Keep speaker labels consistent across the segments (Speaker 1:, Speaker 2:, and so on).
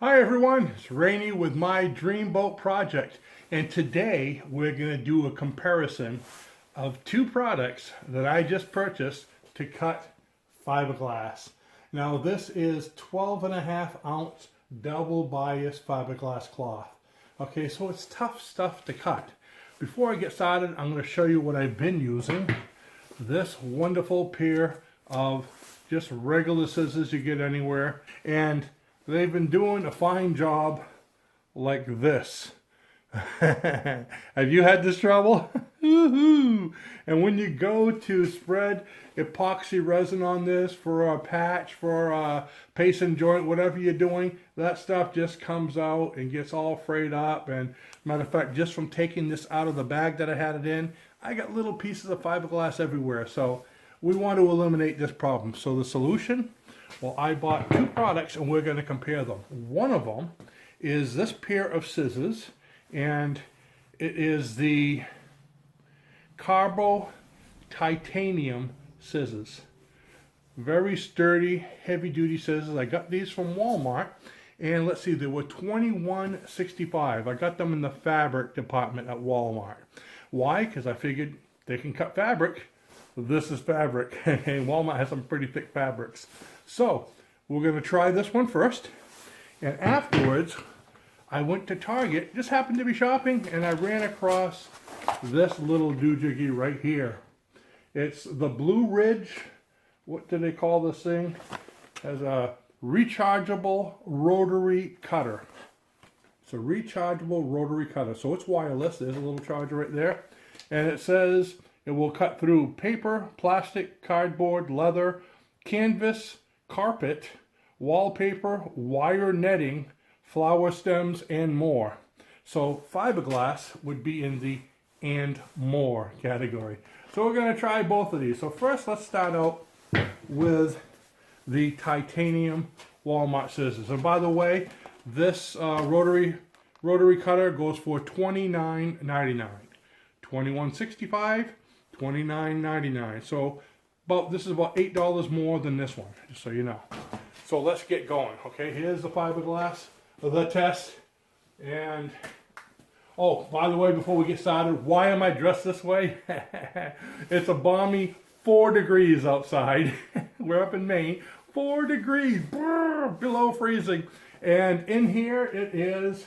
Speaker 1: Hi everyone, it's Rainey with my Dream Boat Project, and today we're going to do a comparison of two products that I just purchased to cut fiberglass. Now this is 12.5 ounce double bias fiberglass cloth. Okay, so it's tough stuff to cut. Before I get started, I'm going to show you what I've been using. This wonderful pair of just regular scissors you get anywhere, and they've been doing a fine job like this. Have you had this trouble? And when you go to spread epoxy resin on this for a patch, for a paste and joint, whatever you're doing, that stuff just comes out and gets all frayed up. And matter of fact, just from taking this out of the bag that I had it in, I got little pieces of fiberglass everywhere. So we want to eliminate this problem. So the solution? Well, I bought two products and we're going to compare them. One of them is this pair of scissors, and it is the Carbo titanium scissors. Very sturdy, heavy duty scissors. I got these from Walmart, and let's see, they were $21.65. I got them in the fabric department at Walmart. Why? Because I figured they can cut fabric. This is fabric, and Walmart has some pretty thick fabrics. So we're going to try this one first, and afterwards I went to Target, just happened to be shopping, and I ran across this little doojiggy right here. It's the Blue Ridge, what do they call this thing? As a rechargeable rotary cutter. It's a rechargeable rotary cutter, so it's wireless. There's a little charger right there, and it says it will cut through paper, plastic, cardboard, leather, canvas, carpet, wallpaper, wire netting, flower stems, and more. So fiberglass would be in the and more category. So we're going to try both of these. So first let's start out with the titanium Walmart scissors. And by the way, this rotary cutter goes for $29.99. $21.65, $29.99. So this is about $8 more than this one, just so you know. So let's get going. Okay, here's the fiberglass of the test. And oh, by the way, before we get started, why am I dressed this way? It's a balmy 4 degrees outside. We're up in Maine. 4 degrees, below freezing. And in here it is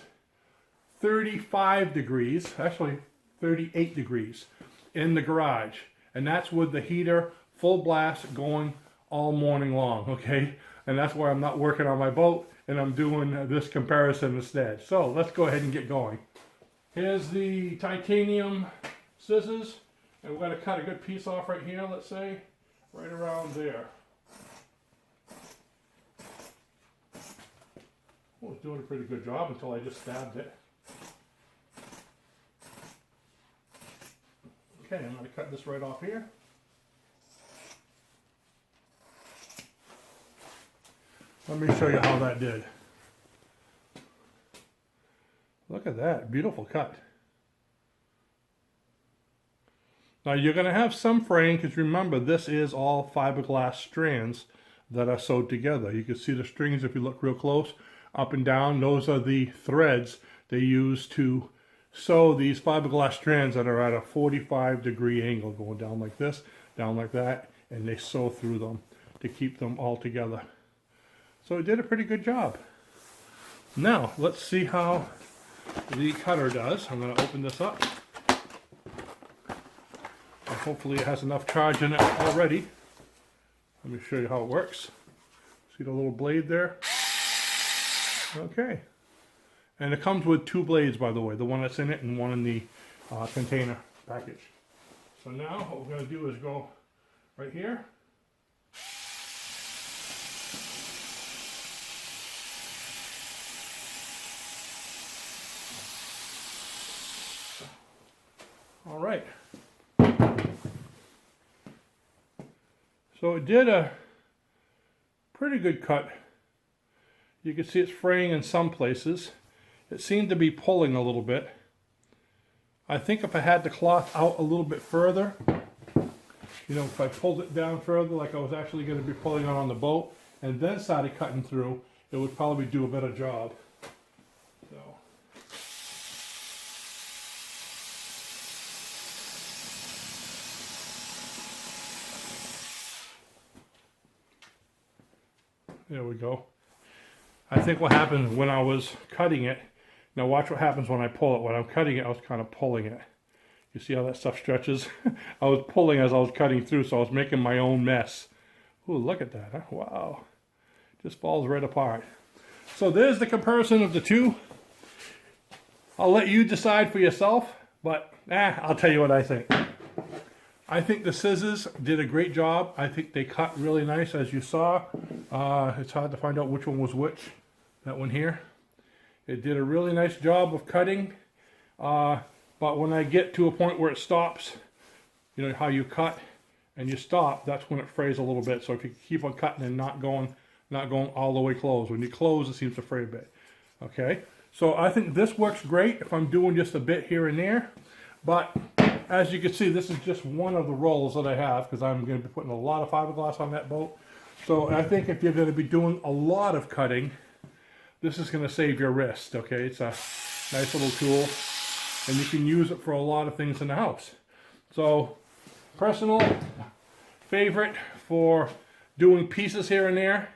Speaker 1: 35 degrees, actually 38 degrees in the garage. And that's with the heater full blast going all morning long, okay? And that's why I'm not working on my boat and I'm doing this comparison instead. So let's go ahead and get going. Here's the titanium scissors, and we're going to cut a good piece off right here, let's say, right around there. Well, it's doing a pretty good job until I just stabbed it. Okay, I'm going to cut this right off here. Let me show you how that did. Look at that, beautiful cut. Now you're going to have some fraying, because remember, this is all fiberglass strands that are sewed together. You can see the strings if you look real close, up and down. Those are the threads they use to sew these fiberglass strands that are at a 45-degree angle, going down like this, down like that, and they sew through them to keep them all together. So it did a pretty good job. Now, let's see how the cutter does. I'm going to open this up. And hopefully it has enough charge in it already. Let me show you how it works. See the little blade there? Okay. And it comes with 2 blades, by the way. The one that's in it and one in the container package. So now what we're going to do is go right here. All right. So it did a pretty good cut. You can see it's fraying in some places. It seemed to be pulling a little bit. I think if I had the cloth out a little bit further, you know, if I pulled it down further like I was actually going to be pulling it on the boat and then started cutting through, it would probably do a better job. So. There we go. I think what happened when I was cutting it, now watch what happens when I pull it. When I'm cutting it, I was kind of pulling it. You see how that stuff stretches? I was pulling as I was cutting through, so I was making my own mess. Ooh, look at that, huh? Wow. Just falls right apart. So there's the comparison of the two. I'll let you decide for yourself, but I'll tell you what I think. I think the scissors did a great job. I think they cut really nice, as you saw. It's hard to find out which one was which. That one here. It did a really nice job of cutting. But when I get to a point where it stops, you know how you cut and you stop, that's when it frays a little bit. So if you keep on cutting and not going all the way closed. When you close, it seems to fray a bit. Okay, so I think this works great if I'm doing just a bit here and there. But as you can see, this is just one of the rolls that I have, because I'm going to be putting a lot of fiberglass on that boat. So I think if you're going to be doing a lot of cutting, this is going to save your wrist. Okay, it's a nice little tool, and you can use it for a lot of things in the house. So personal favorite for doing pieces here and there,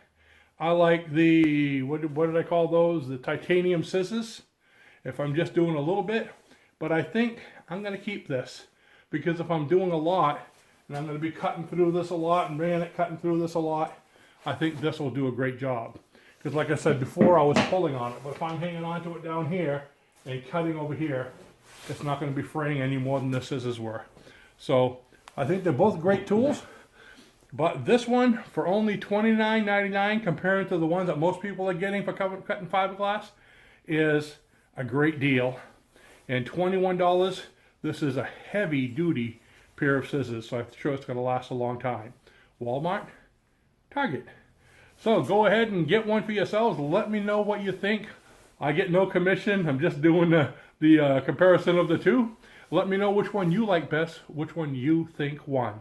Speaker 1: I like the, what did I call those? The titanium scissors, if I'm just doing a little bit. But I think I'm going to keep this, because if I'm doing a lot, and I'm going to be cutting through this a lot, and cutting through this a lot, I think this will do a great job. Because like I said before, I was pulling on it, but if I'm hanging on to it down here and cutting over here, it's not going to be fraying any more than the scissors were. So I think they're both great tools, but this one for only $29.99 compared to the ones that most people are getting for cutting fiberglass is a great deal. And $21, this is a heavy duty pair of scissors, so I'm sure it's going to last a long time. Walmart, Target. So go ahead and get one for yourselves. Let me know what you think. I get no commission. I'm just doing the comparison of the two. Let me know which one you like best, which one you think won.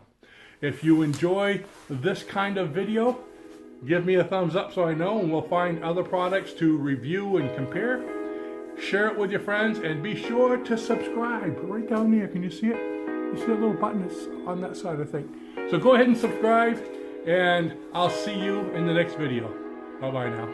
Speaker 1: If you enjoy this kind of video, give me a thumbs up so I know, and we'll find other products to review and compare. Share it with your friends, and be sure to subscribe right down there. Can you see it? You see a little button that's on that side, I think. So go ahead and subscribe, and I'll see you in the next video. Bye-bye now.